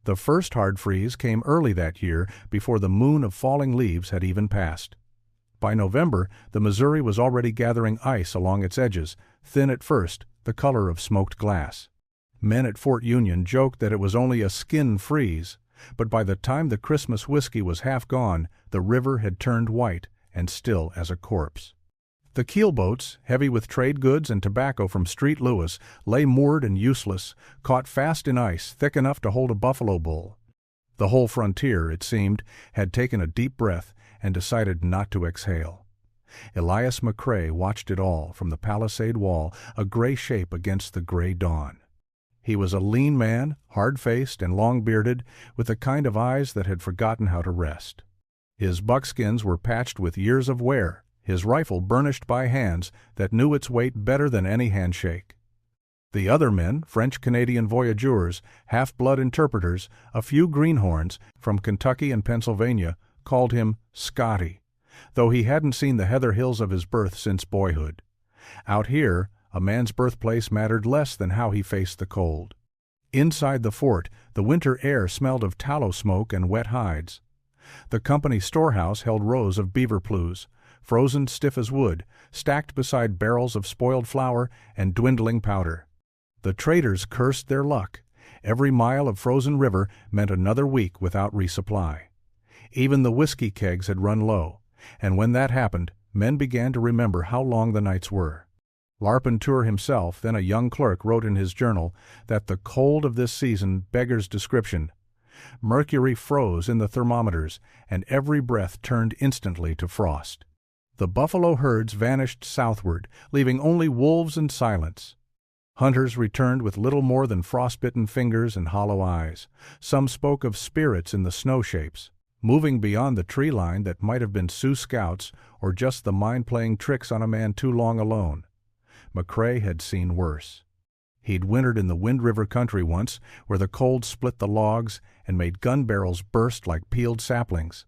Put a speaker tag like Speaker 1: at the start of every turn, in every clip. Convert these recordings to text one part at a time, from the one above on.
Speaker 1: The first hard freeze came early that year, before the moon of falling leaves had even passed. By November, the Missouri was already gathering ice along its edges, thin at first, the color of smoked glass. Men at Fort Union joked that it was only a skin freeze, but by the time the Christmas whiskey was half gone, the river had turned white and still as a corpse. The keelboats, heavy with trade goods and tobacco from St. Louis, lay moored and useless, caught fast in ice thick enough to hold a buffalo bull. The whole frontier, it seemed, had taken a deep breath and decided not to exhale. Elias McCrae watched it all from the palisade wall, a gray shape against the gray dawn. He was a lean man, hard-faced and long-bearded, with the kind of eyes that had forgotten how to rest. His buckskins were patched with years of wear, his rifle burnished by hands that knew its weight better than any handshake. The other men, French-Canadian voyageurs, half-blood interpreters, a few greenhorns from Kentucky and Pennsylvania, called him Scotty, though he hadn't seen the heather hills of his birth since boyhood. Out here, a man's birthplace mattered less than how he faced the cold. Inside the fort, the winter air smelled of tallow smoke and wet hides. The company storehouse held rows of beaver plues, frozen stiff as wood, stacked beside barrels of spoiled flour and dwindling powder. The traders cursed their luck. Every mile of frozen river meant another week without resupply. Even the whiskey kegs had run low, and when that happened, men began to remember how long the nights were. Larpenteur himself, then a young clerk, wrote in his journal that the cold of this season beggars description. Mercury froze in the thermometers, and every breath turned instantly to frost. The buffalo herds vanished southward, leaving only wolves and silence. Hunters returned with little more than frostbitten fingers and hollow eyes. Some spoke of spirits in the snow shapes, moving beyond the tree line that might have been Sioux scouts or just the mind playing tricks on a man too long alone. McCrae had seen worse. He'd wintered in the Wind River country once, where the cold split the logs and made gun barrels burst like peeled saplings.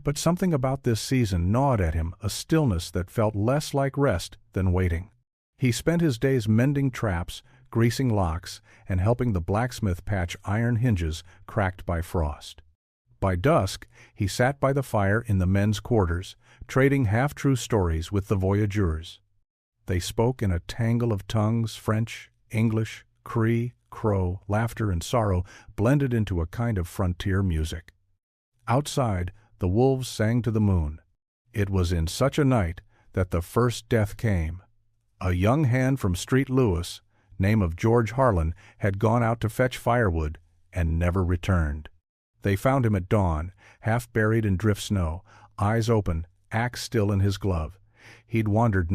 Speaker 1: But something about this season gnawed at him, a stillness that felt less like rest than waiting. He spent his days mending traps, greasing locks, and helping the blacksmith patch iron hinges cracked by frost. By dusk, he sat by the fire in the men's quarters, trading half-true stories with the voyageurs. They spoke in a tangle of tongues, French, English, Cree, Crow, laughter and sorrow blended into a kind of frontier music. Outside, the wolves sang to the moon. It was in such a night that the first death came. A young hand from St. Louis, name of George Harlan, had gone out to fetch firewood and never returned. They found him at dawn, half buried in drift snow, eyes open, axe still in his glove. He'd wandered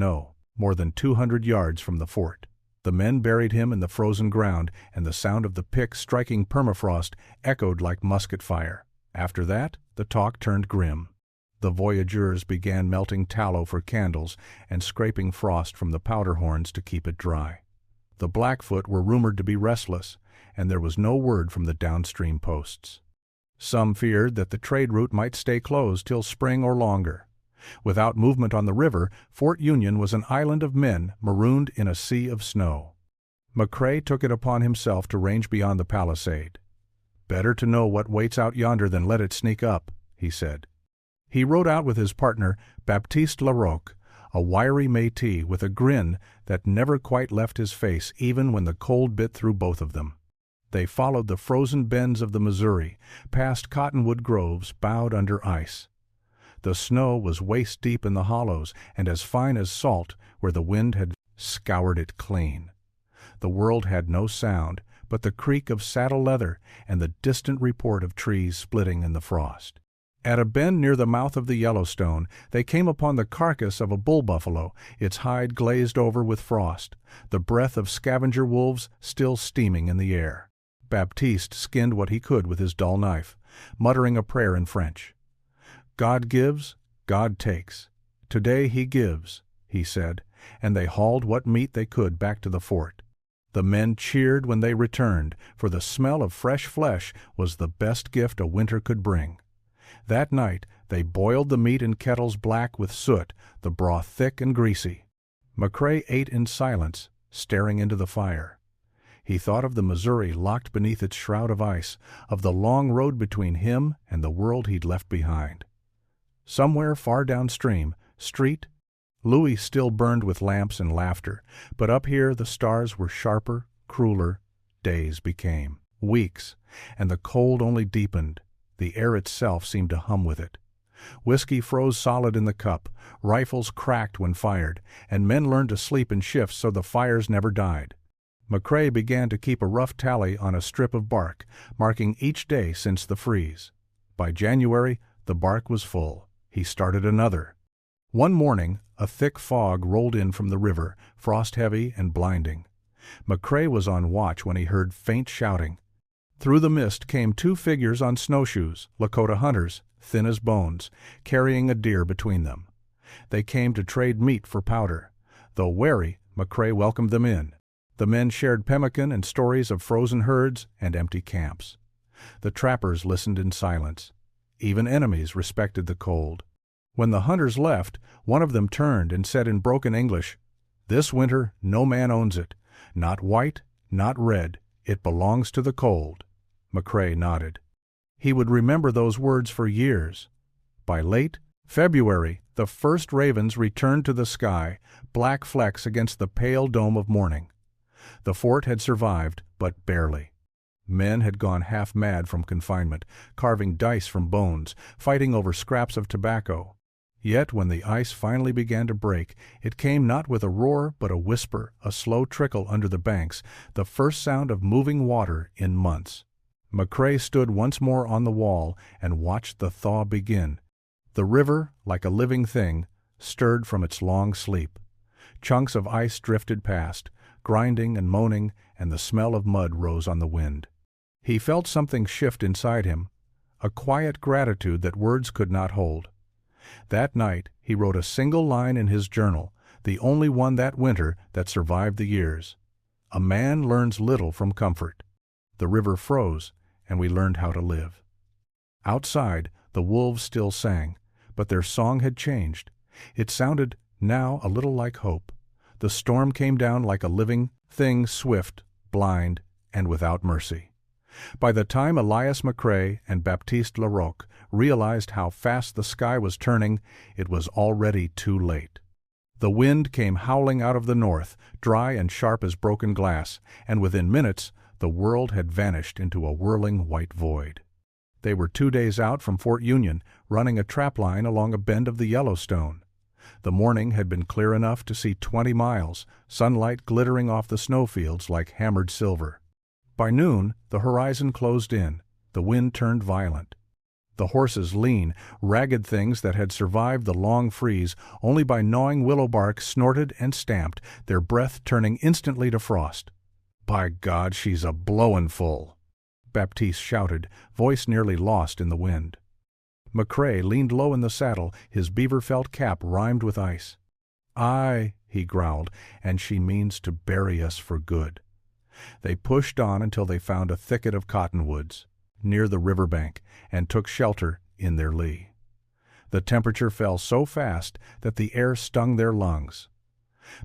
Speaker 1: more than 200 yards from the fort. The men buried him in the frozen ground, and the sound of the pick striking permafrost echoed like musket fire. After that, the talk turned grim. The voyageurs began melting tallow for candles and scraping frost from the powder horns to keep it dry. The Blackfoot were rumored to be restless, and there was no word from the downstream posts. Some feared that the trade route might stay closed till spring or longer. Without movement on the river, Fort Union was an island of men marooned in a sea of snow. McCrae took it upon himself to range beyond the palisade. "Better to know what waits out yonder than let it sneak up," he said. He rode out with his partner, Baptiste Larocque, a wiry Métis with a grin that never quite left his face even when the cold bit through both of them. They followed the frozen bends of the Missouri, past cottonwood groves bowed under ice. The snow was waist-deep in the hollows and as fine as salt where the wind had scoured it clean. The world had no sound but the creak of saddle leather and the distant report of trees splitting in the frost. At a bend near the mouth of the Yellowstone, they came upon the carcass of a bull buffalo, its hide glazed over with frost, the breath of scavenger wolves still steaming in the air. Baptiste skinned what he could with his dull knife, muttering a prayer in French. "God gives, God takes. Today he gives," he said, and they hauled what meat they could back to the fort. The men cheered when they returned, for the smell of fresh flesh was the best gift a winter could bring. That night they boiled the meat in kettles black with soot, the broth thick and greasy. McCrae ate in silence, staring into the fire. He thought of the Missouri locked beneath its shroud of ice, of the long road between him and the world he'd left behind. Somewhere far downstream, Louis still burned with lamps and laughter, but up here the stars were sharper, crueler. Days became weeks, and the cold only deepened. The air itself seemed to hum with it. Whiskey froze solid in the cup, rifles cracked when fired, and men learned to sleep in shifts so the fires never died. McCrae began to keep a rough tally on a strip of bark, marking each day since the freeze. By January, the bark was full. He started another. One morning, a thick fog rolled in from the river, frost-heavy and blinding. McCrae was on watch when he heard faint shouting. Through the mist came two figures on snowshoes, Lakota hunters, thin as bones, carrying a deer between them. They came to trade meat for powder. Though wary, McCrae welcomed them in. The men shared pemmican and stories of frozen herds and empty camps. The trappers listened in silence. Even enemies respected the cold. When the hunters left, one of them turned and said in broken English, "This winter no man owns it. Not white, not red. It belongs to the cold." McCrae nodded. He would remember those words for years. By late February, the first ravens returned to the sky, black flecks against the pale dome of morning. The fort had survived, but barely. Men had gone half mad from confinement, carving dice from bones, fighting over scraps of tobacco. Yet when the ice finally began to break, it came not with a roar but a whisper, a slow trickle under the banks, the first sound of moving water in months. McCrae stood once more on the wall and watched the thaw begin. The river, like a living thing, stirred from its long sleep. Chunks of ice drifted past, grinding and moaning, and the smell of mud rose on the wind. He felt something shift inside him, a quiet gratitude that words could not hold. That night he wrote a single line in his journal, the only one that winter that survived the years. A man learns little from comfort. The river froze, and we learned how to live. Outside, the wolves still sang, but their song had changed. It sounded now a little like hope. The storm came down like a living thing, swift, blind, and without mercy. By the time Elias McCrae and Baptiste Larocque realized how fast the sky was turning, it was already too late. The wind came howling out of the north, dry and sharp as broken glass, and within minutes the world had vanished into a whirling white void. They were 2 days out from Fort Union, running a trap line along a bend of the Yellowstone. The morning had been clear enough to see 20 miles, sunlight glittering off the snowfields like hammered silver. By noon, the horizon closed in. The wind turned violent. The horses, lean, ragged things that had survived the long freeze only by gnawing willow bark, snorted and stamped, their breath turning instantly to frost. "By God, she's a blowin' full!" Baptiste shouted, voice nearly lost in the wind. McCrae leaned low in the saddle, his beaver felt cap rimed with ice. "Aye," he growled, "and she means to bury us for good." They pushed on until they found a thicket of cottonwoods near the river bank and took shelter in their lee. The temperature fell so fast that the air stung their lungs.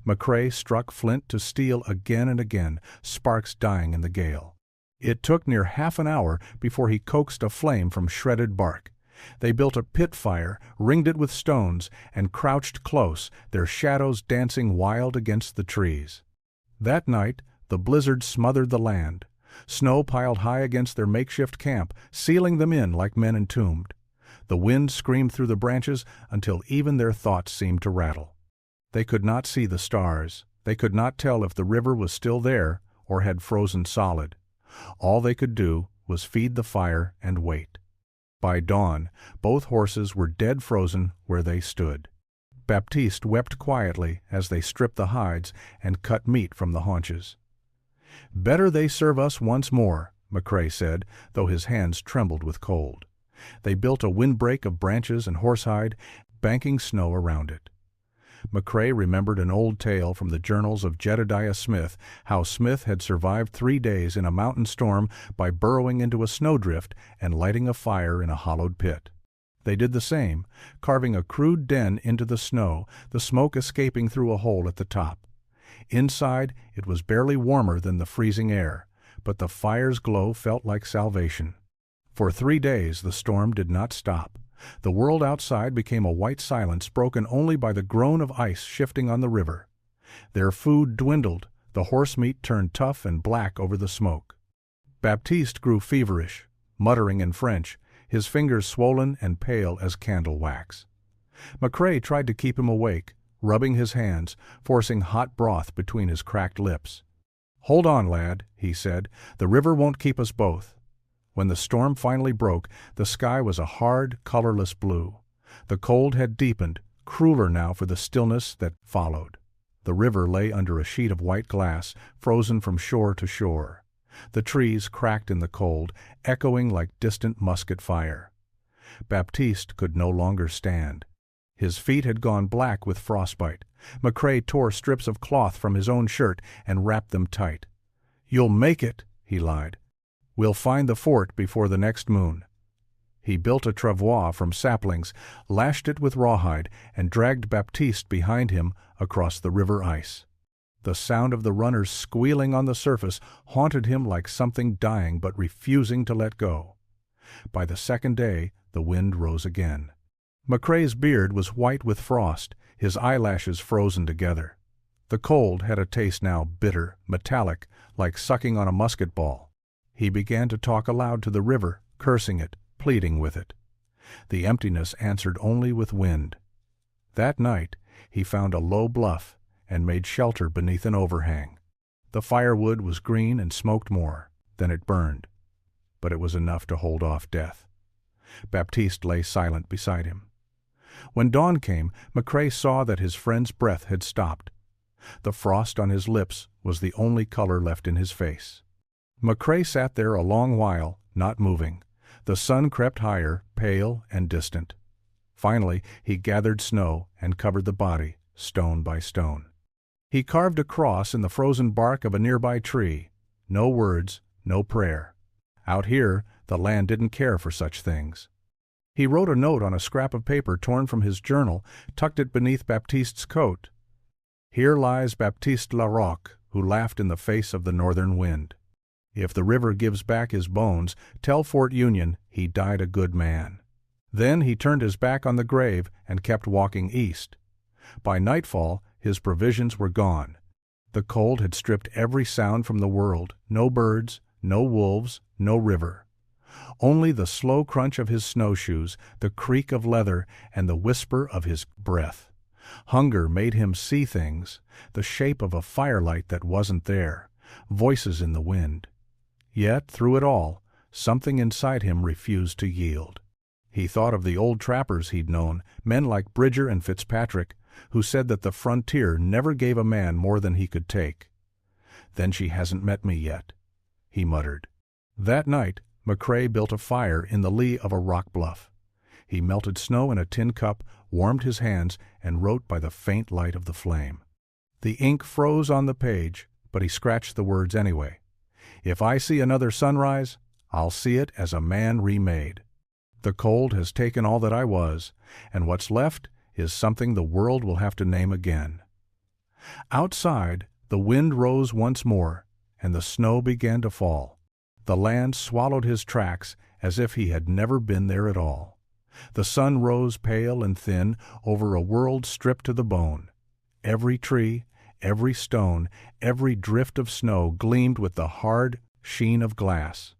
Speaker 1: McCrae struck flint to steel again and again, sparks dying in the gale. It took near half an hour before he coaxed a flame from shredded bark. They built a pit fire, ringed it with stones, and crouched close, their shadows dancing wild against the trees. That night the blizzard smothered the land. Snow piled high against their makeshift camp, sealing them in like men entombed. The wind screamed through the branches until even their thoughts seemed to rattle. They could not see the stars. They could not tell if the river was still there or had frozen solid. All they could do was feed the fire and wait. By dawn, both horses were dead frozen where they stood. Baptiste wept quietly as they stripped the hides and cut meat from the haunches. "Better they serve us once more," McCrae said, though his hands trembled with cold. They built a windbreak of branches and horsehide, banking snow around it. McCrae remembered an old tale from the journals of Jedediah Smith, how Smith had survived 3 days in a mountain storm by burrowing into a snowdrift and lighting a fire in a hollowed pit. They did the same, carving a crude den into the snow, the smoke escaping through a hole at the top. Inside, it was barely warmer than the freezing air, but the fire's glow felt like salvation. For 3 days the storm did not stop. The world outside became a white silence broken only by the groan of ice shifting on the river. Their food dwindled, the horse meat turned tough and black over the smoke. Baptiste grew feverish, muttering in French, his fingers swollen and pale as candle wax. McCrae tried to keep him awake, rubbing his hands, forcing hot broth between his cracked lips. "Hold on, lad," he said. "The river won't keep us both." When the storm finally broke, the sky was a hard, colorless blue. The cold had deepened, crueler now for the stillness that followed. The river lay under a sheet of white glass, frozen from shore to shore. The trees cracked in the cold, echoing like distant musket fire. Baptiste could no longer stand. His feet had gone black with frostbite. McCrae tore strips of cloth from his own shirt and wrapped them tight. "You'll make it," he lied. "We'll find the fort before the next moon." He built a travois from saplings, lashed it with rawhide, and dragged Baptiste behind him across the river ice. The sound of the runners squealing on the surface haunted him like something dying but refusing to let go. By the second day, the wind rose again. McCrae's beard was white with frost, his eyelashes frozen together. The cold had a taste now bitter, metallic, like sucking on a musket ball. He began to talk aloud to the river, cursing it, pleading with it. The emptiness answered only with wind. That night, he found a low bluff and made shelter beneath an overhang. The firewood was green and smoked more. Then it burned. But it was enough to hold off death. Baptiste lay silent beside him. When dawn came, McCrae saw that his friend's breath had stopped. The frost on his lips was the only color left in his face. McCrae sat there a long while, not moving. The sun crept higher, pale and distant. Finally, he gathered snow and covered the body, stone by stone. He carved a cross in the frozen bark of a nearby tree. No words, no prayer. Out here, the land didn't care for such things. He wrote a note on a scrap of paper torn from his journal, tucked it beneath Baptiste's coat. "Here lies Baptiste Larocque, who laughed in the face of the northern wind. If the river gives back his bones, tell Fort Union he died a good man." Then he turned his back on the grave and kept walking east. By nightfall, his provisions were gone. The cold had stripped every sound from the world, no birds, no wolves, no river. Only the slow crunch of his snowshoes, the creak of leather, and the whisper of his breath. Hunger made him see things, the shape of a firelight that wasn't there, voices in the wind. Yet, through it all, something inside him refused to yield. He thought of the old trappers he'd known, men like Bridger and Fitzpatrick, who said that the frontier never gave a man more than he could take. "Then she hasn't met me yet," he muttered. That night, McCrae built a fire in the lee of a rock bluff. He melted snow in a tin cup, warmed his hands, and wrote by the faint light of the flame. The ink froze on the page, but he scratched the words anyway. "If I see another sunrise, I'll see it as a man remade. The cold has taken all that I was, and what's left is something the world will have to name again." Outside, the wind rose once more, and the snow began to fall. The land swallowed his tracks as if he had never been there at all. The sun rose pale and thin over a world stripped to the bone. Every tree, every stone, every drift of snow gleamed with the hard sheen of glass.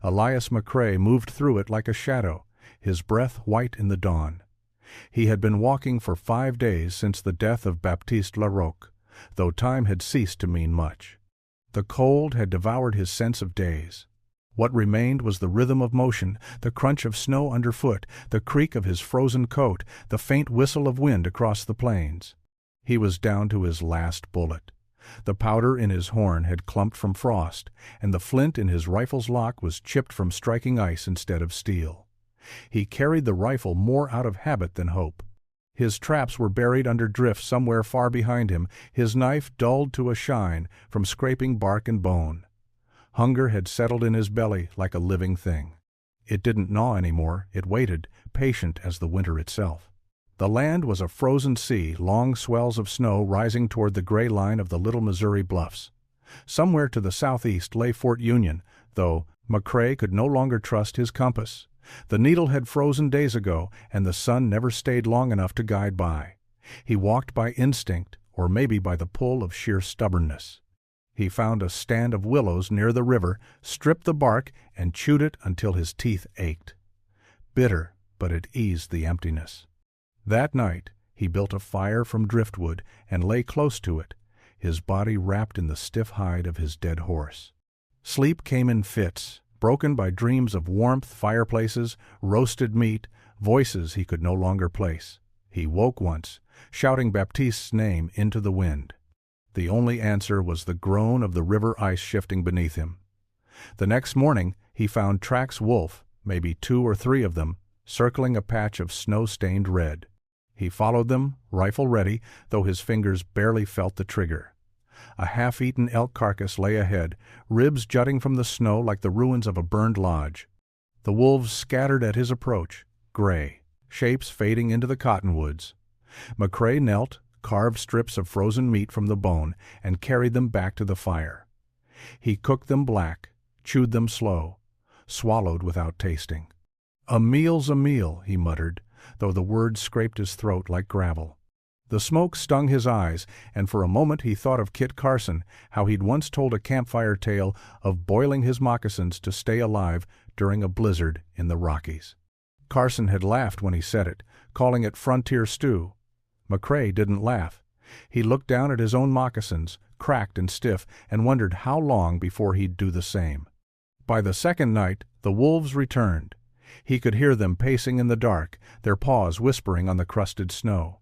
Speaker 1: Elias McCrae moved through it like a shadow, his breath white in the dawn. He had been walking for 5 days since the death of Baptiste Larocque, though time had ceased to mean much. The cold had devoured his sense of days. What remained was the rhythm of motion, the crunch of snow underfoot, the creak of his frozen coat, the faint whistle of wind across the plains. He was down to his last bullet. The powder in his horn had clumped from frost, and the flint in his rifle's lock was chipped from striking ice instead of steel. He carried the rifle more out of habit than hope. His traps were buried under drift somewhere far behind him, his knife dulled to a shine from scraping bark and bone. Hunger had settled in his belly like a living thing. It didn't gnaw anymore, it waited, patient as the winter itself. The land was a frozen sea, long swells of snow rising toward the gray line of the Little Missouri bluffs. Somewhere to the southeast lay Fort Union, though McCrae could no longer trust his compass. The needle had frozen days ago, and the sun never stayed long enough to guide by. He walked by instinct, or maybe by the pull of sheer stubbornness. He found a stand of willows near the river, stripped the bark, and chewed it until his teeth ached. Bitter, but it eased the emptiness. That night he built a fire from driftwood and lay close to it, his body wrapped in the stiff hide of his dead horse. Sleep came in fits, broken by dreams of warmth, fireplaces, roasted meat, voices he could no longer place. He woke once, shouting Baptiste's name into the wind. The only answer was the groan of the river ice shifting beneath him. The next morning he found Track's wolf, maybe 2 or 3 of them, circling a patch of snow-stained red. He followed them, rifle ready, though his fingers barely felt the trigger. A half-eaten elk carcass lay ahead, ribs jutting from the snow like the ruins of a burned lodge. The wolves scattered at his approach, gray, shapes fading into the cottonwoods. McCrae knelt, carved strips of frozen meat from the bone, and carried them back to the fire. He cooked them black, chewed them slow, swallowed without tasting. "A meal's a meal," he muttered, though the words scraped his throat like gravel. The smoke stung his eyes, and for a moment he thought of Kit Carson, how he'd once told a campfire tale of boiling his moccasins to stay alive during a blizzard in the Rockies. Carson had laughed when he said it, calling it frontier stew. McCrae didn't laugh. He looked down at his own moccasins, cracked and stiff, and wondered how long before he'd do the same. By the second night, the wolves returned. He could hear them pacing in the dark, their paws whispering on the crusted snow.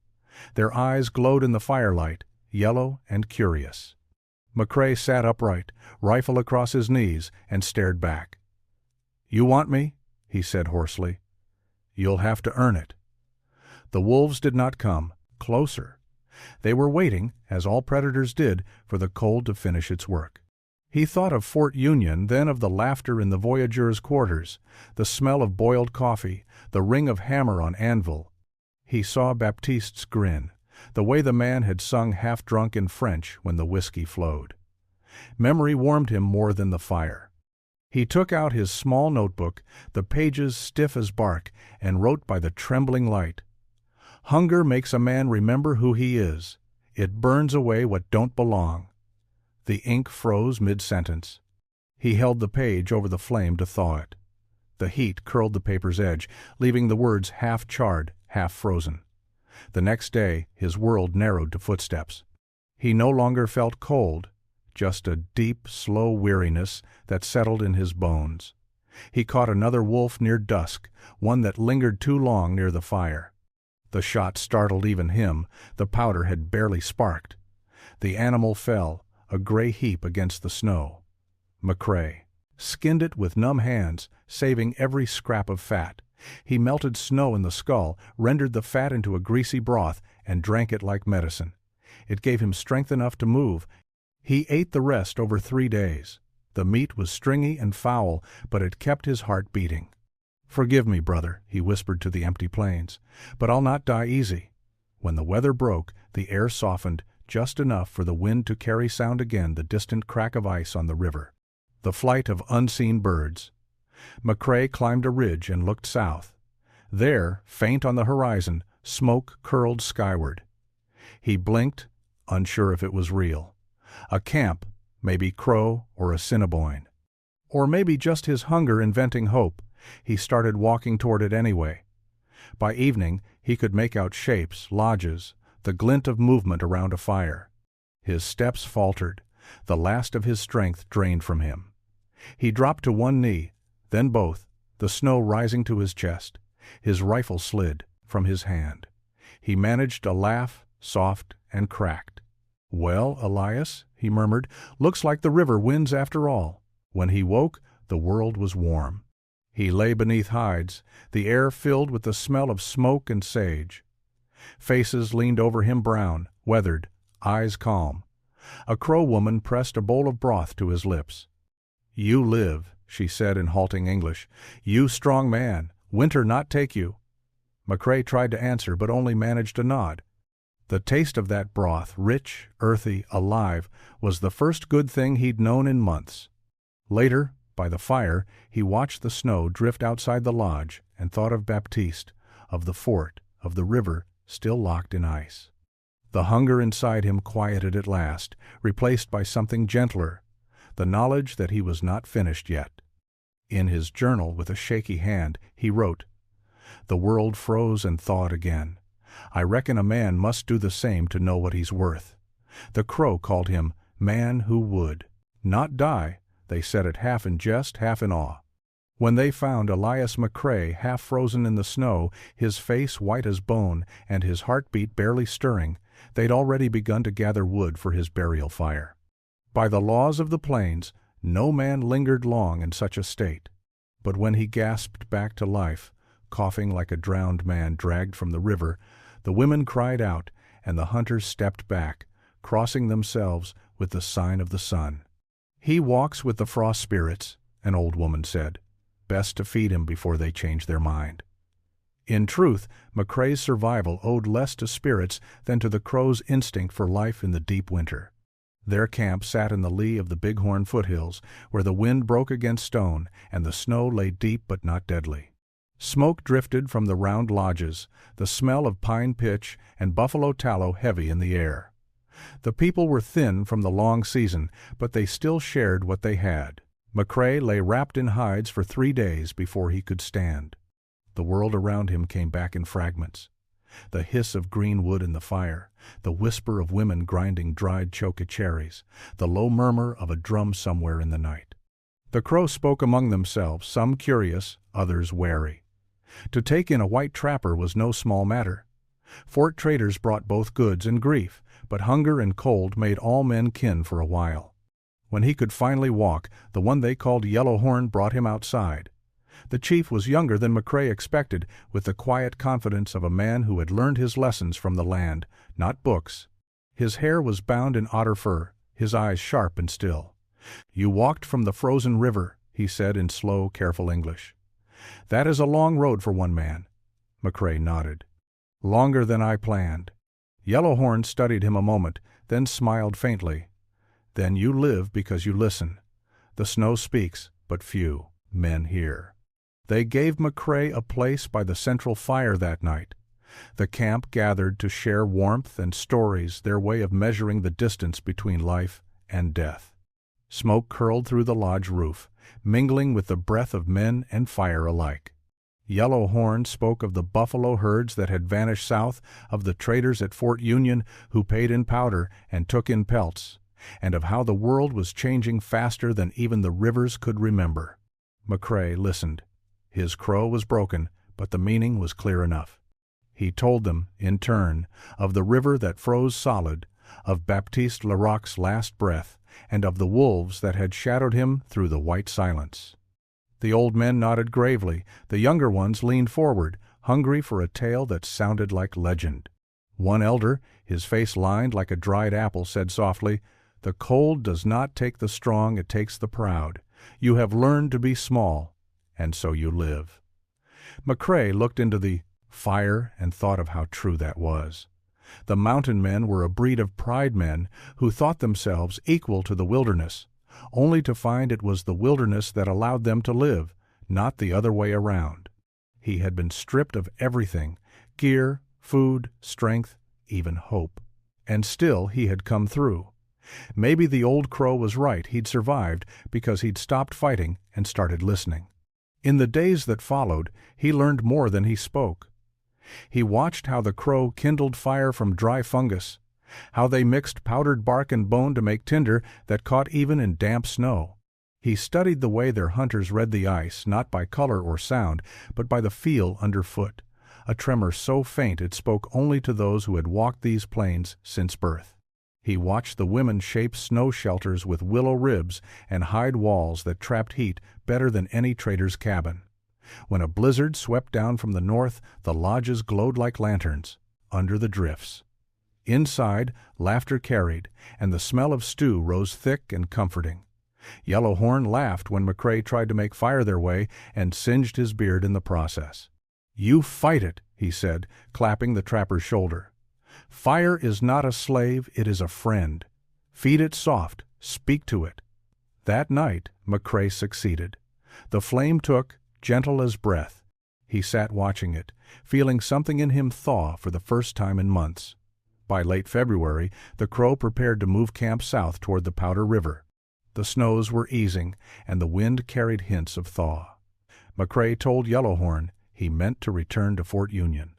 Speaker 1: Their eyes glowed in the firelight, yellow and curious. McCrae sat upright, rifle across his knees, and stared back. "You want me?" he said hoarsely. "You'll have to earn it." The wolves did not come closer. They were waiting, as all predators did, for the cold to finish its work. He thought of Fort Union, then of the laughter in the voyageurs' quarters, the smell of boiled coffee, the ring of hammer on anvil. He saw Baptiste's grin, the way the man had sung half-drunk in French when the whiskey flowed. Memory warmed him more than the fire. He took out his small notebook, the pages stiff as bark, and wrote by the trembling light. "Hunger makes a man remember who he is. It burns away what don't belong." The ink froze mid-sentence. He held the page over the flame to thaw it. The heat curled the paper's edge, leaving the words half-charred, half-frozen. The next day his world narrowed to footsteps. He no longer felt cold, just a deep, slow weariness that settled in his bones. He caught another wolf near dusk, one that lingered too long near the fire. The shot startled even him. The powder had barely sparked. The animal fell, a gray heap against the snow. McCrae skinned it with numb hands, saving every scrap of fat. He melted snow in the skull, rendered the fat into a greasy broth, and drank it like medicine. It gave him strength enough to move. He ate the rest over 3 days. The meat was stringy and foul, but it kept his heart beating. "Forgive me, brother," he whispered to the empty plains, "but I'll not die easy." When the weather broke, the air softened just enough for the wind to carry sound again the distant crack of ice on the river. The flight of unseen birds. McCrae climbed a ridge and looked south. There, faint on the horizon, smoke curled skyward. He blinked, unsure if it was real. A camp, maybe Crow or Assiniboine. Or maybe just his hunger inventing hope. He started walking toward it anyway. By evening, he could make out shapes, lodges, the glint of movement around a fire. His steps faltered. The last of his strength drained from him. He dropped to one knee, then both, the snow rising to his chest. His rifle slid from his hand. He managed a laugh, soft and cracked. "Well, Elias," he murmured, "looks like the river wins after all." When he woke, the world was warm. He lay beneath hides, the air filled with the smell of smoke and sage. Faces leaned over him brown, weathered, eyes calm. A Crow woman pressed a bowl of broth to his lips. "You live," she said in halting English. "You strong man, winter not take you." McCrae tried to answer but only managed a nod. The taste of that broth, rich, earthy, alive, was the first good thing he'd known in months. Later, by the fire, he watched the snow drift outside the lodge and thought of Baptiste, of the fort, of the river, still locked in ice. The hunger inside him quieted at last, replaced by something gentler, the knowledge that he was not finished yet. In his journal, with a shaky hand, he wrote, "The world froze and thawed again. I reckon a man must do the same to know what he's worth." The Crow called him Man Who Would Not Die. They said it half in jest, half in awe. When they found Elias McCrae half frozen in the snow, his face white as bone and his heartbeat barely stirring, they'd already begun to gather wood for his burial fire. By the laws of the plains, no man lingered long in such a state. But when he gasped back to life, coughing like a drowned man dragged from the river, the women cried out, and the hunters stepped back, crossing themselves with the sign of the sun. "He walks with the frost spirits," an old woman said. "Best to feed him before they change their mind." In truth, McCrae's survival owed less to spirits than to the Crow's instinct for life in the deep winter. Their camp sat in the lee of the Bighorn foothills, where the wind broke against stone and the snow lay deep but not deadly. Smoke drifted from the round lodges, the smell of pine pitch and buffalo tallow heavy in the air. The people were thin from the long season, but they still shared what they had. McCrae lay wrapped in hides for 3 days before he could stand. The world around him came back in fragments. The hiss of green wood in the fire, the whisper of women grinding dried chokecherries, the low murmur of a drum somewhere in the night. The Crow spoke among themselves, some curious, others wary. To take in a white trapper was no small matter. Fort traders brought both goods and grief, but hunger and cold made all men kin for a while. When he could finally walk, the one they called Yellowhorn brought him outside. The chief was younger than McCrae expected, with the quiet confidence of a man who had learned his lessons from the land, not books. His hair was bound in otter fur, his eyes sharp and still. "You walked from the frozen river," he said in slow, careful English. "That is a long road for one man." McCrae nodded. "Longer than I planned." Yellowhorn studied him a moment, then smiled faintly. "Then you live because you listen. The snow speaks, but few men hear." They gave McCrae a place by the central fire that night. The camp gathered to share warmth and stories, their way of measuring the distance between life and death. Smoke curled through the lodge roof, mingling with the breath of men and fire alike. Yellowhorn spoke of the buffalo herds that had vanished south, of the traders at Fort Union who paid in powder and took in pelts, and of how the world was changing faster than even the rivers could remember. McCrae listened. His crow was broken, but the meaning was clear enough. He told them, in turn, of the river that froze solid, of Baptiste Larocque's last breath, and of the wolves that had shadowed him through the white silence. The old men nodded gravely, the younger ones leaned forward, hungry for a tale that sounded like legend. One elder, his face lined like a dried apple, said softly, "The cold does not take the strong, it takes the proud. You have learned to be small, and so you live." McCrae looked into the fire and thought of how true that was. The mountain men were a breed of pride men who thought themselves equal to the wilderness, only to find it was the wilderness that allowed them to live, not the other way around. He had been stripped of everything, gear, food, strength, even hope. And still he had come through. Maybe the old crow was right, he'd survived because he'd stopped fighting and started listening. In the days that followed, he learned more than he spoke. He watched how the crow kindled fire from dry fungus, how they mixed powdered bark and bone to make tinder that caught even in damp snow. He studied the way their hunters read the ice, not by color or sound, but by the feel underfoot, a tremor so faint it spoke only to those who had walked these plains since birth. He watched the women shape snow shelters with willow ribs and hide walls that trapped heat better than any trader's cabin. When a blizzard swept down from the north, the lodges glowed like lanterns, under the drifts. Inside, laughter carried, and the smell of stew rose thick and comforting. Yellowhorn laughed when McCrae tried to make fire their way and singed his beard in the process. "You fight it," he said, clapping the trapper's shoulder. "Fire is not a slave, it is a friend. Feed it soft, speak to it." That night, McCrae succeeded. The flame took, gentle as breath. He sat watching it, feeling something in him thaw for the first time in months. By late February, the Crow prepared to move camp south toward the Powder River. The snows were easing, and the wind carried hints of thaw. McCrae told Yellowhorn he meant to return to Fort Union.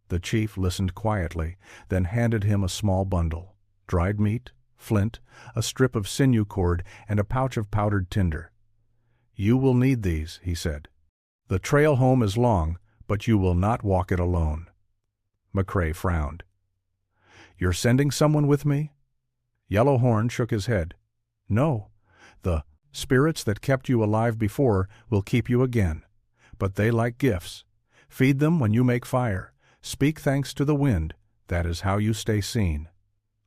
Speaker 1: The chief listened quietly, then handed him a small bundle: dried meat, flint, a strip of sinew cord, and a pouch of powdered tinder. "You will need these," he said. "The trail home is long, but you will not walk it alone." McCrae frowned. "You're sending someone with me?" Yellowhorn shook his head. "No. The spirits that kept you alive before will keep you again. But they like gifts. Feed them when you make fire. Speak thanks to the wind. That is how you stay seen."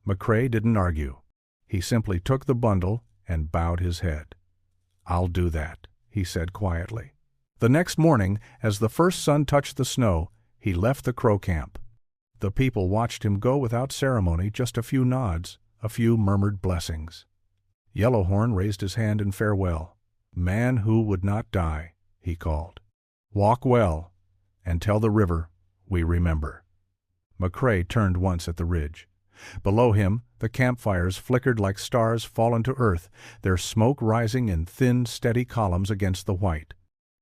Speaker 1: McCrae didn't argue. He simply took the bundle and bowed his head. "I'll do that," he said quietly. The next morning, as the first sun touched the snow, he left the Crow camp. The people watched him go without ceremony, just a few nods, a few murmured blessings. Yellowhorn raised his hand in farewell. "Man who would not die," he called. "Walk well, and tell the river we remember." McCrae turned once at the ridge. Below him, the campfires flickered like stars fallen to earth, their smoke rising in thin, steady columns against the white.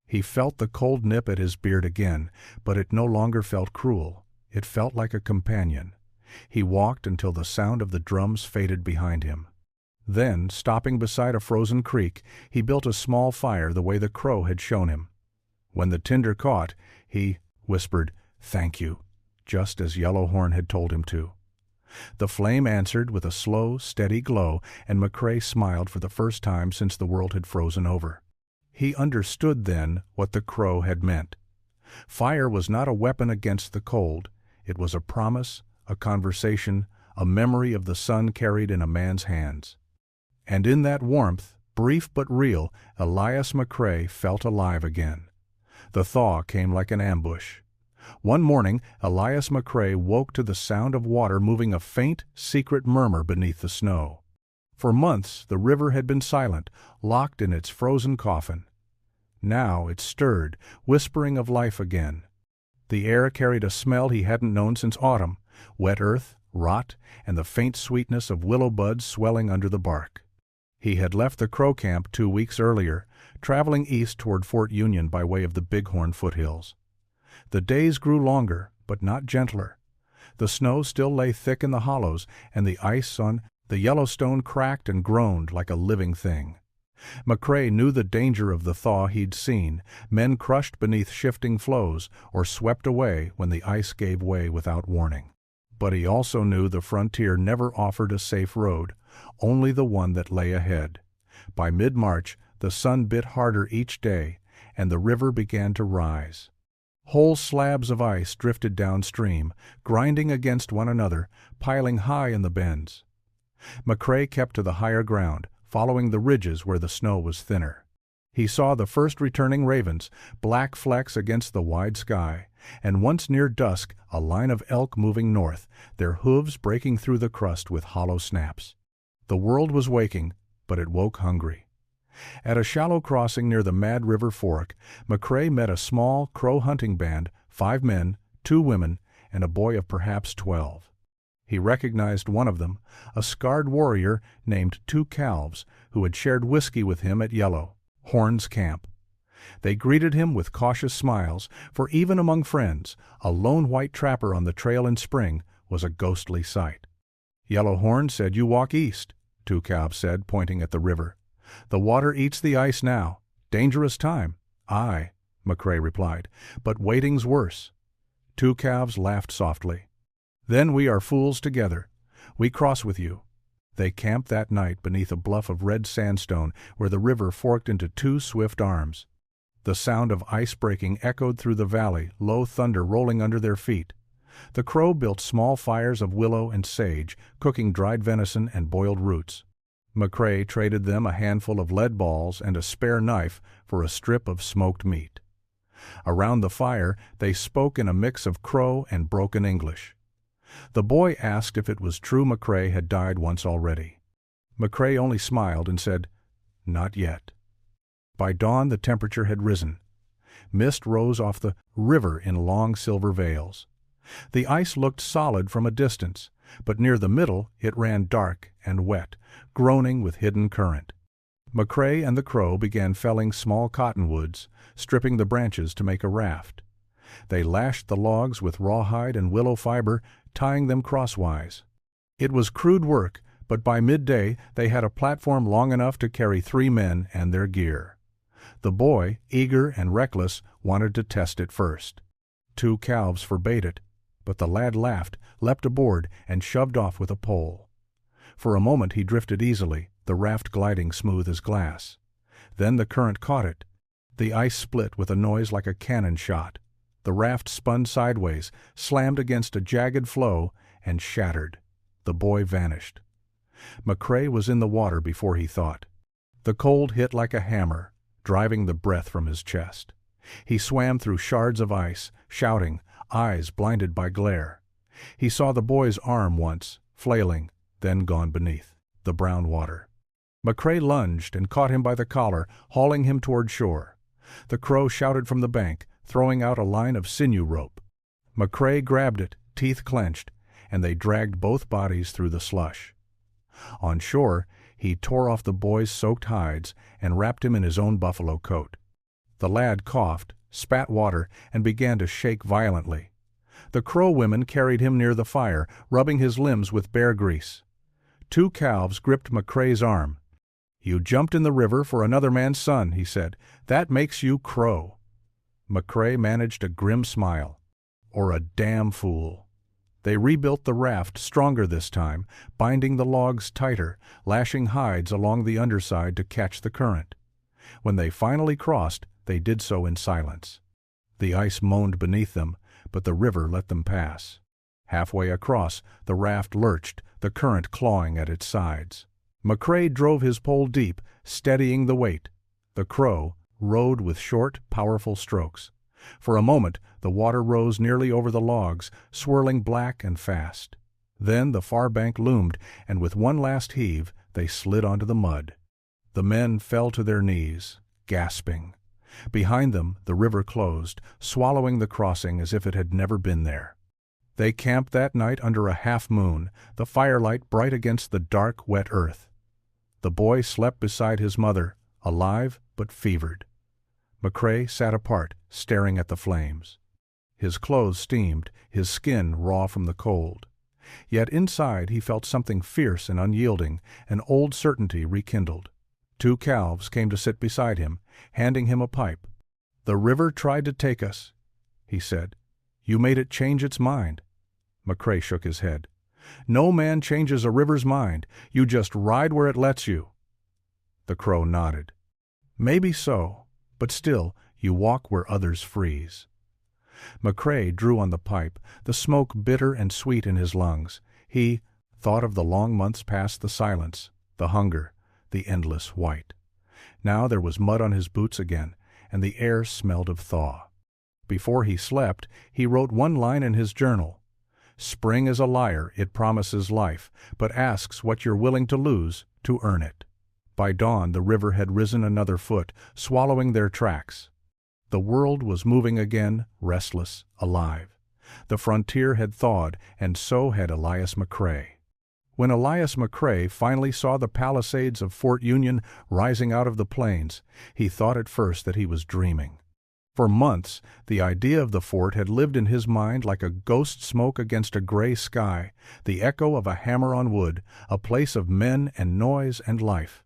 Speaker 1: He felt the cold nip at his beard again, but it no longer felt cruel. It felt like a companion. He walked until the sound of the drums faded behind him. Then, stopping beside a frozen creek, he built a small fire the way the Crow had shown him. When the tinder caught, he whispered, "Thank you," just as Yellowhorn had told him to. The flame answered with a slow, steady glow, and McCrae smiled for the first time since the world had frozen over. He understood then what the Crow had meant. Fire was not a weapon against the cold. It was a promise, a conversation, a memory of the sun carried in a man's hands. And in that warmth, brief but real, Elias McCrae felt alive again. The thaw came like an ambush. One morning, Elias McCrae woke to the sound of water moving a faint, secret murmur beneath the snow. For months, the river had been silent, locked in its frozen coffin. Now it stirred, whispering of life again. The air carried a smell he hadn't known since autumn: wet earth, rot, and the faint sweetness of willow buds swelling under the bark. He had left the Crow camp 2 weeks earlier, traveling east toward Fort Union by way of the Bighorn foothills. The days grew longer, but not gentler. The snow still lay thick in the hollows, and the ice on the Yellowstone cracked and groaned like a living thing. McCrae knew the danger of the thaw he'd seen, men crushed beneath shifting floes or swept away when the ice gave way without warning. But he also knew the frontier never offered a safe road, only the one that lay ahead. By mid-March, the sun bit harder each day, and the river began to rise. Whole slabs of ice drifted downstream, grinding against one another, piling high in the bends. McCrae kept to the higher ground, following the ridges where the snow was thinner. He saw the first returning ravens, black flecks against the wide sky, and once near dusk a line of elk moving north, their hooves breaking through the crust with hollow snaps. The world was waking, but it woke hungry. At a shallow crossing near the Mad River Fork, McCrae met a small Crow hunting band, 5 men, 2 women, and a boy of perhaps 12. He recognized one of them, a scarred warrior named Two Calves, who had shared whiskey with him at Yellowhorn's camp. They greeted him with cautious smiles, for even among friends, a lone white trapper on the trail in spring was a ghostly sight. "Yellowhorn said you walk east," Two Calves said, pointing at the river. "The water eats the ice now. Dangerous time." "Aye," McCrae replied, "but waiting's worse." Two Calves laughed softly. "Then we are fools together. We cross with you." They camped that night beneath a bluff of red sandstone where the river forked into 2 swift arms. The sound of ice breaking echoed through the valley, low thunder rolling under their feet. The Crow built small fires of willow and sage, cooking dried venison and boiled roots. McCrae traded them a handful of lead balls and a spare knife for a strip of smoked meat. Around the fire, they spoke in a mix of Crow and broken English. The boy asked if it was true McCrae had died once already. McCrae only smiled and said, "Not yet." By dawn the temperature had risen. Mist rose off the river in long silver veils. The ice looked solid from a distance, but near the middle it ran dark and wet, groaning with hidden current. McCrae and the Crow began felling small cottonwoods, stripping the branches to make a raft. They lashed the logs with rawhide and willow fiber, tying them crosswise. It was crude work, but by midday they had a platform long enough to carry 3 men and their gear. The boy, eager and reckless, wanted to test it first. 2 calves forbade it, but the lad laughed, leapt aboard, and shoved off with a pole. For a moment he drifted easily, the raft gliding smooth as glass. Then the current caught it. The ice split with a noise like a cannon shot. The raft spun sideways, slammed against a jagged floe, and shattered. The boy vanished. McCrae was in the water before he thought. The cold hit like a hammer, driving the breath from his chest. He swam through shards of ice, shouting, eyes blinded by glare. He saw the boy's arm once, flailing, then gone beneath the brown water. McCrae lunged and caught him by the collar, hauling him toward shore. The Crow shouted from the bank, throwing out a line of sinew rope. McCrae grabbed it, teeth clenched, and they dragged both bodies through the slush. On shore, he tore off the boy's soaked hides and wrapped him in his own buffalo coat. The lad coughed, spat water, and began to shake violently. The Crow women carried him near the fire, rubbing his limbs with bear grease. 2 calves gripped McCrae's arm. "You jumped in the river for another man's son," he said. "That makes you Crow." McCrae managed a grim smile. "Or a damn fool." They rebuilt the raft stronger this time, binding the logs tighter, lashing hides along the underside to catch the current. When they finally crossed, they did so in silence. The ice moaned beneath them, but the river let them pass. Halfway across, the raft lurched, the current clawing at its sides. McCrae drove his pole deep, steadying the weight. The Crow rowed with short, powerful strokes. For a moment, the water rose nearly over the logs, swirling black and fast. Then the far bank loomed, and with one last heave, they slid onto the mud. The men fell to their knees, gasping. Behind them, the river closed, swallowing the crossing as if it had never been there. They camped that night under a half-moon, the firelight bright against the dark, wet earth. The boy slept beside his mother, alive but fevered. McCrae sat apart, staring at the flames. His clothes steamed, his skin raw from the cold. Yet inside he felt something fierce and unyielding, an old certainty rekindled. 2 calves came to sit beside him, handing him a pipe. "The river tried to take us," he said. "You made it change its mind." McCrae shook his head. "No man changes a river's mind. You just ride where it lets you." The Crow nodded. "Maybe so, but still you walk where others freeze." McCrae drew on the pipe, the smoke bitter and sweet in his lungs. He thought of the long months past, the silence, the hunger, the endless white. Now there was mud on his boots again, and the air smelled of thaw. Before he slept, he wrote one line in his journal. "Spring is a liar, it promises life, but asks what you're willing to lose to earn it." By dawn the river had risen another foot, swallowing their tracks. The world was moving again, restless, alive. The frontier had thawed, and so had Elias McCrae. When Elias McCrae finally saw the palisades of Fort Union rising out of the plains, he thought at first that he was dreaming. For months, the idea of the fort had lived in his mind like a ghost smoke against a gray sky, the echo of a hammer on wood, a place of men and noise and life.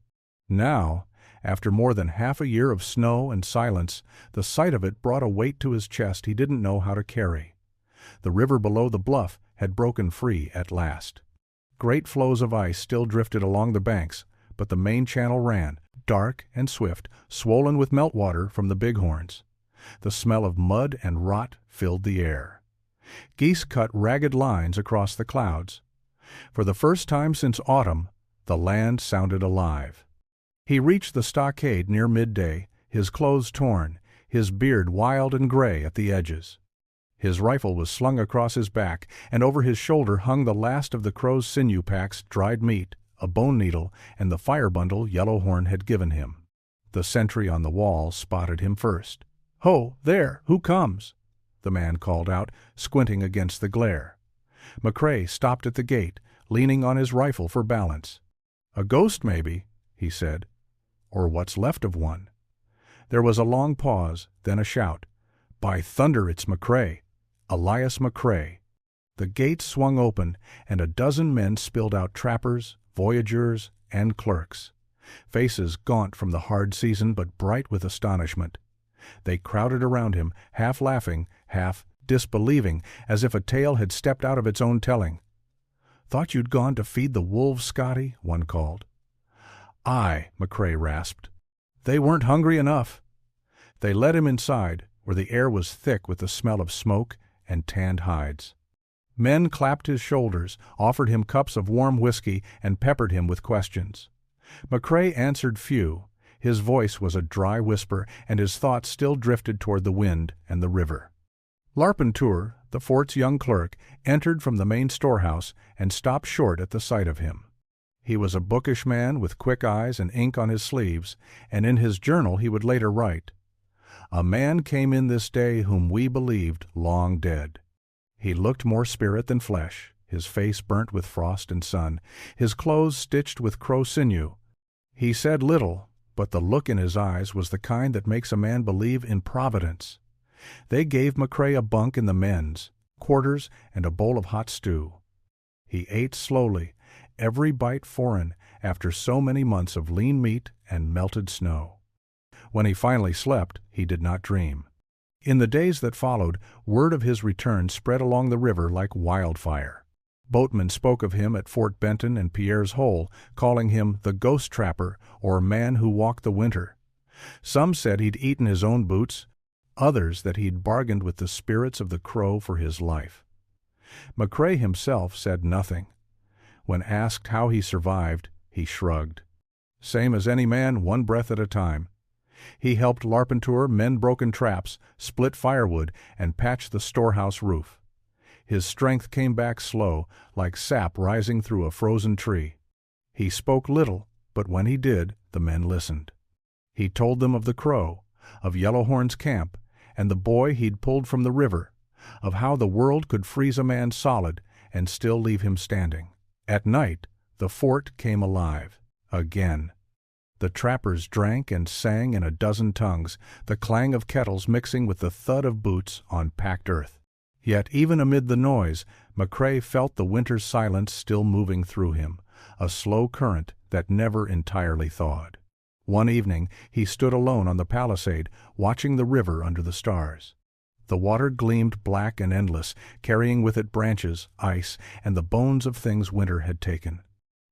Speaker 1: Now, after more than half a year of snow and silence, the sight of it brought a weight to his chest he didn't know how to carry. The river below the bluff had broken free at last. Great floes of ice still drifted along the banks, but the main channel ran, dark and swift, swollen with meltwater from the bighorns. The smell of mud and rot filled the air. Geese cut ragged lines across the clouds. For the first time since autumn, the land sounded alive. He reached the stockade near midday, his clothes torn, his beard wild and gray at the edges. His rifle was slung across his back, and over his shoulder hung the last of the crow's sinew packs, dried meat, a bone needle, and the fire bundle Yellowhorn had given him. The sentry on the wall spotted him first. "Ho, there, who comes?" the man called out, squinting against the glare. McCrae stopped at the gate, leaning on his rifle for balance. "A ghost, maybe," he said. "Or what's left of one." There was a long pause, then a shout. "By thunder, it's McCrae! Elias McCrae!" The gate swung open, and a dozen men spilled out, trappers, voyageurs, and clerks. Faces gaunt from the hard season but bright with astonishment. They crowded around him, half laughing, half disbelieving, as if a tale had stepped out of its own telling. "Thought you'd gone to feed the wolves, Scotty?" one called. "Aye," McCrae rasped. "They weren't hungry enough." They led him inside, where the air was thick with the smell of smoke and tanned hides. Men clapped his shoulders, offered him cups of warm whiskey, and peppered him with questions. McCrae answered few. His voice was a dry whisper, and his thoughts still drifted toward the wind and the river. Larpenteur, the fort's young clerk, entered from the main storehouse and stopped short at the sight of him. He was a bookish man with quick eyes and ink on his sleeves, and in his journal he would later write, "A man came in this day whom we believed long dead. He looked more spirit than flesh, his face burnt with frost and sun, his clothes stitched with crow sinew. He said little, but the look in his eyes was the kind that makes a man believe in Providence." They gave McCrae a bunk in the men's, quarters, and a bowl of hot stew. He ate slowly, every bite foreign, after so many months of lean meat and melted snow. When he finally slept, he did not dream. In the days that followed, word of his return spread along the river like wildfire. Boatmen spoke of him at Fort Benton and Pierre's Hole, calling him the ghost trapper or man who walked the winter. Some said he'd eaten his own boots, others that he'd bargained with the spirits of the crow for his life. McCrae himself said nothing. When asked how he survived, he shrugged. Same as any man, one breath at a time. He helped Larpenteur mend broken traps, split firewood, and patch the storehouse roof. His strength came back slow, like sap rising through a frozen tree. He spoke little, but when he did, the men listened. He told them of the crow, of Yellowhorn's camp, and the boy he'd pulled from the river, of how the world could freeze a man solid and still leave him standing. At night, the fort came alive, again. The trappers drank and sang in a dozen tongues, the clang of kettles mixing with the thud of boots on packed earth. Yet even amid the noise, McCrae felt the winter's silence still moving through him, a slow current that never entirely thawed. One evening he stood alone on the palisade, watching the river under the stars. The water gleamed black and endless, carrying with it branches, ice, and the bones of things winter had taken.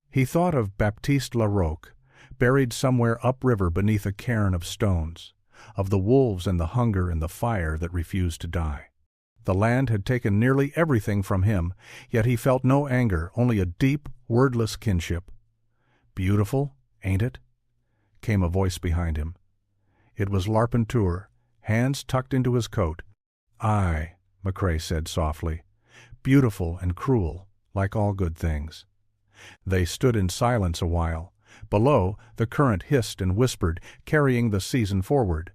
Speaker 1: He thought of Baptiste Larocque, buried somewhere upriver beneath a cairn of stones, of the wolves and the hunger and the fire that refused to die. The land had taken nearly everything from him, yet he felt no anger, only a deep, wordless kinship. "Beautiful, ain't it?" came a voice behind him. It was Larpenteur, hands tucked into his coat. "Aye," McCrae said softly, "beautiful and cruel, like all good things." They stood in silence a while. Below, the current hissed and whispered, carrying the season forward.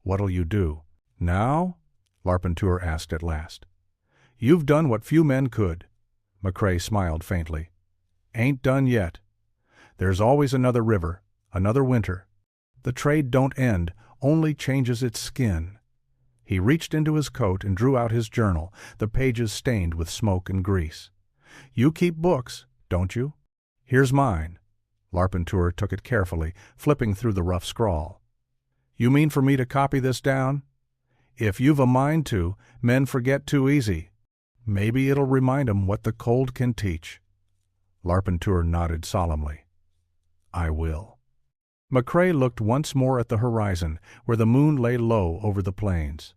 Speaker 1: "What'll you do?" "Now?" Larpenteur asked at last. "You've done what few men could." McCrae smiled faintly. "Ain't done yet. There's always another river, another winter. The trade don't end, only changes its skin." He reached into his coat and drew out his journal, the pages stained with smoke and grease. "You keep books, don't you? Here's mine." Larpenteur took it carefully, flipping through the rough scrawl. "You mean for me to copy this down? If you've a mind to, men forget too easy. Maybe it'll remind 'em what the cold can teach." Larpenteur nodded solemnly. "I will." McCrae looked once more at the horizon, where the moon lay low over the plains.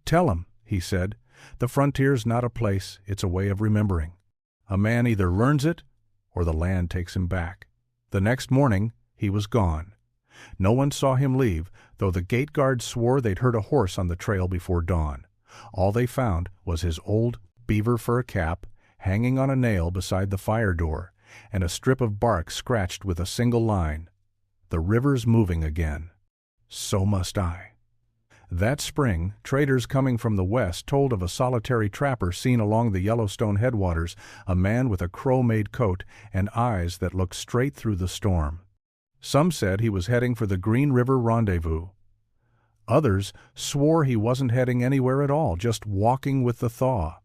Speaker 1: "Tell 'em," he said, "the frontier's not a place, it's a way of remembering. A man either learns it, or the land takes him back." The next morning he was gone. No one saw him leave, though the gate guards swore they'd heard a horse on the trail before dawn. All they found was his old beaver fur cap hanging on a nail beside the fire door, and a strip of bark scratched with a single line, "The river's moving again. So must I." That spring, traders coming from the west told of a solitary trapper seen along the Yellowstone headwaters, a man with a crow-made coat and eyes that looked straight through the storm. Some said he was heading for the Green River Rendezvous. Others swore he wasn't heading anywhere at all, just walking with the thaw.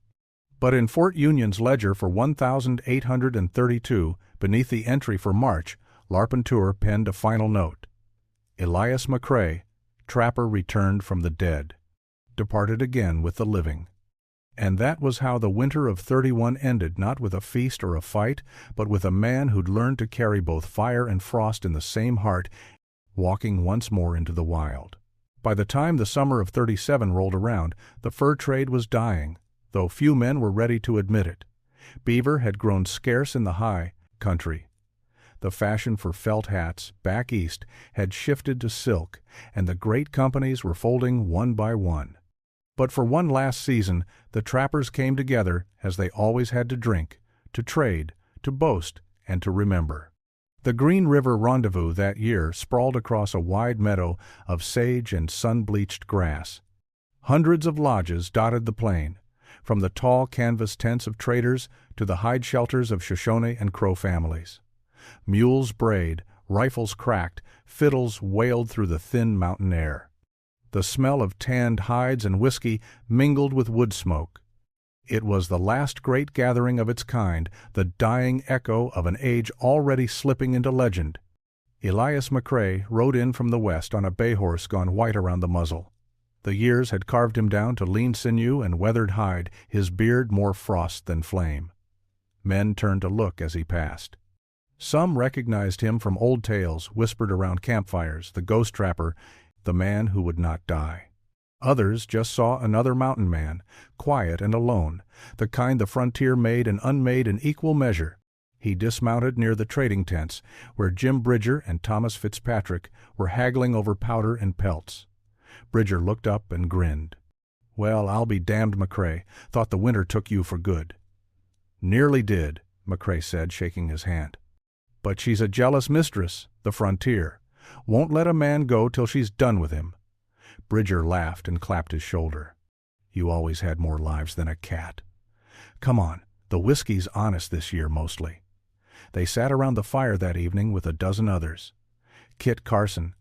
Speaker 1: But in Fort Union's ledger for 1832, beneath the entry for March, Larpenteur penned a final note. Elias McCrae, trapper returned from the dead, departed again with the living. And that was how the winter of '31 ended, not with a feast or a fight, but with a man who'd learned to carry both fire and frost in the same heart, walking once more into the wild. By the time the summer of '37 rolled around, the fur trade was dying, though few men were ready to admit it. Beaver had grown scarce in the high country. The fashion for felt hats, back east, had shifted to silk, and the great companies were folding one by one. But for one last season, the trappers came together, as they always had, to drink, to trade, to boast, and to remember. The Green River Rendezvous that year sprawled across a wide meadow of sage and sun-bleached grass. Hundreds of lodges dotted the plain, from the tall canvas tents of traders to the hide shelters of Shoshone and Crow families. Mules brayed, rifles cracked, fiddles wailed through the thin mountain air. The smell of tanned hides and whiskey mingled with wood smoke. It was the last great gathering of its kind, the dying echo of an age already slipping into legend. Elias McCrae rode in from the west on a bay horse gone white around the muzzle. The years had carved him down to lean sinew and weathered hide, his beard more frost than flame. Men turned to look as he passed. Some recognized him from old tales whispered around campfires, the ghost trapper, the man who would not die. Others just saw another mountain man, quiet and alone, the kind the frontier made and unmade in equal measure. He dismounted near the trading tents, where Jim Bridger and Thomas Fitzpatrick were haggling over powder and pelts. Bridger looked up and grinned. "Well, I'll be damned, McCrae. Thought the winter took you for good." "Nearly did," McCrae said, shaking his hand. "But she's a jealous mistress, the frontier. Won't let a man go till she's done with him." Bridger laughed and clapped his shoulder. "You always had more lives than a cat. Come on, the whiskey's honest this year mostly." They sat around the fire that evening with a dozen others. Kit Carson,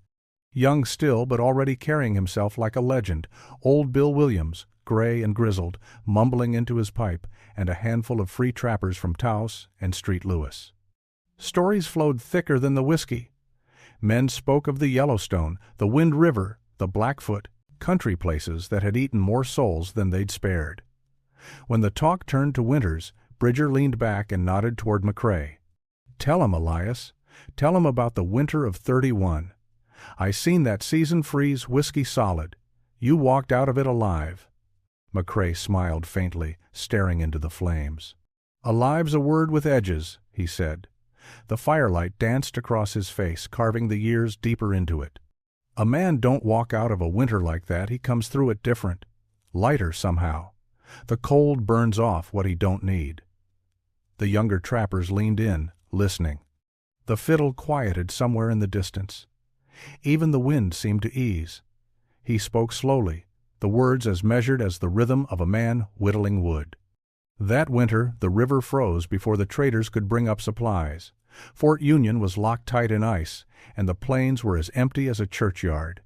Speaker 1: young still but already carrying himself like a legend, old Bill Williams, gray and grizzled, mumbling into his pipe, and a handful of free trappers from Taos and Street Lewis. Stories flowed thicker than the whiskey. Men spoke of the Yellowstone, the Wind River, the Blackfoot, country places that had eaten more souls than they'd spared. When the talk turned to winters, Bridger leaned back and nodded toward McCrae. "Tell him, Elias. Tell him about the winter of '31. I seen that season freeze whiskey solid. You walked out of it alive." McCrae smiled faintly, staring into the flames. "Alive's a word with edges," he said. The firelight danced across his face, carving the years deeper into it. "A man don't walk out of a winter like that. He comes through it different. Lighter somehow. The cold burns off what he don't need." The younger trappers leaned in, listening. The fiddle quieted somewhere in the distance. Even the wind seemed to ease. He spoke slowly, the words as measured as the rhythm of a man whittling wood. That winter the river froze before the traders could bring up supplies. Fort Union was locked tight in ice, and the plains were as empty as a churchyard.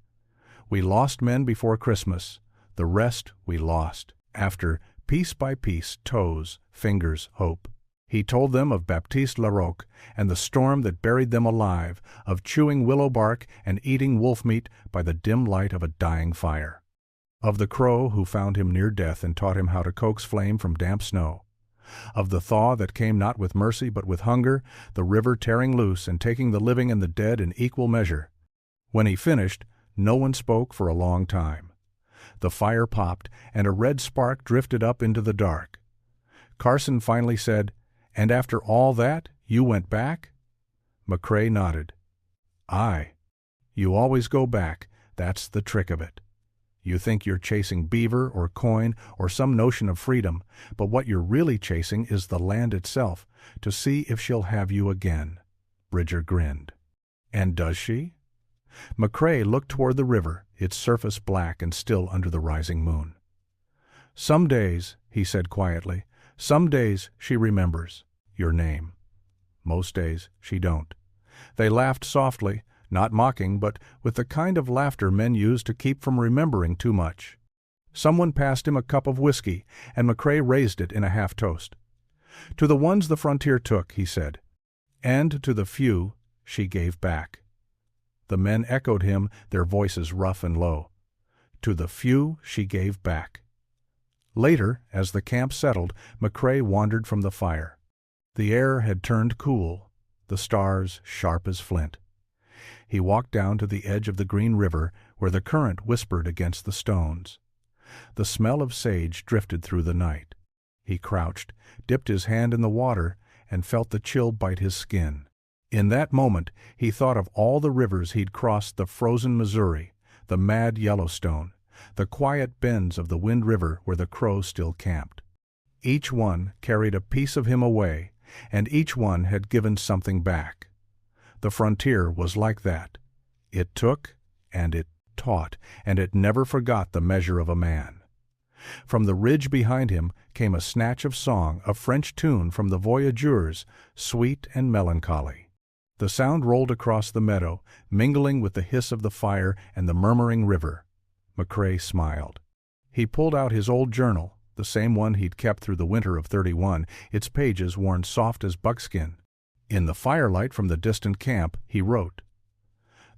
Speaker 1: We lost men before Christmas. The rest we lost, after, piece by piece, toes, fingers, hope. He told them of Baptiste Larocque and the storm that buried them alive, of chewing willow bark and eating wolf meat by the dim light of a dying fire. Of the crow who found him near death and taught him how to coax flame from damp snow. Of the thaw that came not with mercy but with hunger, the river tearing loose and taking the living and the dead in equal measure. When he finished, no one spoke for a long time. The fire popped, and a red spark drifted up into the dark. Carson finally said, "And after all that, you went back?" McCrae nodded. "Aye." You always go back, that's the trick of it. You think you're chasing beaver or coin or some notion of freedom, but what you're really chasing is the land itself, to see if she'll have you again. Bridger grinned. And does she? McCrae looked toward the river, its surface black and still under the rising moon. Some days, he said quietly, some days she remembers your name. Most days she don't. They laughed softly, not mocking, but with the kind of laughter men use to keep from remembering too much. Someone passed him a cup of whiskey, and McCrae raised it in a half-toast. To the ones the frontier took, he said, and to the few she gave back. The men echoed him, their voices rough and low. To the few she gave back. Later, as the camp settled, McCrae wandered from the fire. The air had turned cool, the stars sharp as flint. He walked down to the edge of the green river where the current whispered against the stones. The smell of sage drifted through the night. He crouched, dipped his hand in the water, and felt the chill bite his skin. In that moment he thought of all the rivers he'd crossed: the frozen Missouri, the mad Yellowstone, the quiet bends of the Wind River where the Crow still camped. Each one carried a piece of him away, and each one had given something back. The frontier was like that. It took, and it taught, and it never forgot the measure of a man. From the ridge behind him came a snatch of song, a French tune from the voyageurs, sweet and melancholy. The sound rolled across the meadow, mingling with the hiss of the fire and the murmuring river. McCrae smiled. He pulled out his old journal, the same one he'd kept through the winter of '31, its pages worn soft as buckskin. In the firelight from the distant camp, he wrote,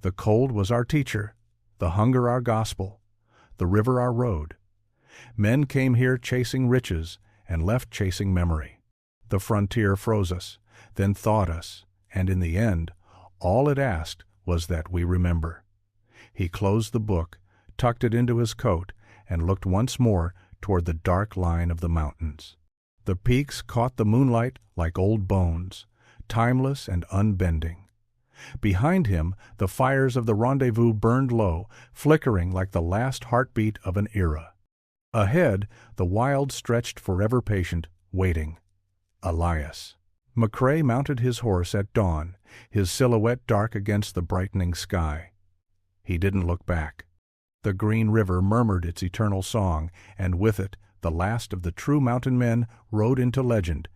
Speaker 1: "The cold was our teacher, the hunger our gospel, the river our road. Men came here chasing riches and left chasing memory. The frontier froze us, then thawed us, and in the end, all it asked was that we remember." He closed the book, tucked it into his coat, and looked once more toward the dark line of the mountains. The peaks caught the moonlight like old bones, timeless and unbending. Behind him, the fires of the rendezvous burned low, flickering like the last heartbeat of an era. Ahead, the wild stretched forever patient, waiting. Elias. McCrae mounted his horse at dawn, his silhouette dark against the brightening sky. He didn't look back. The green river murmured its eternal song, and with it the last of the true mountain men rode into legend,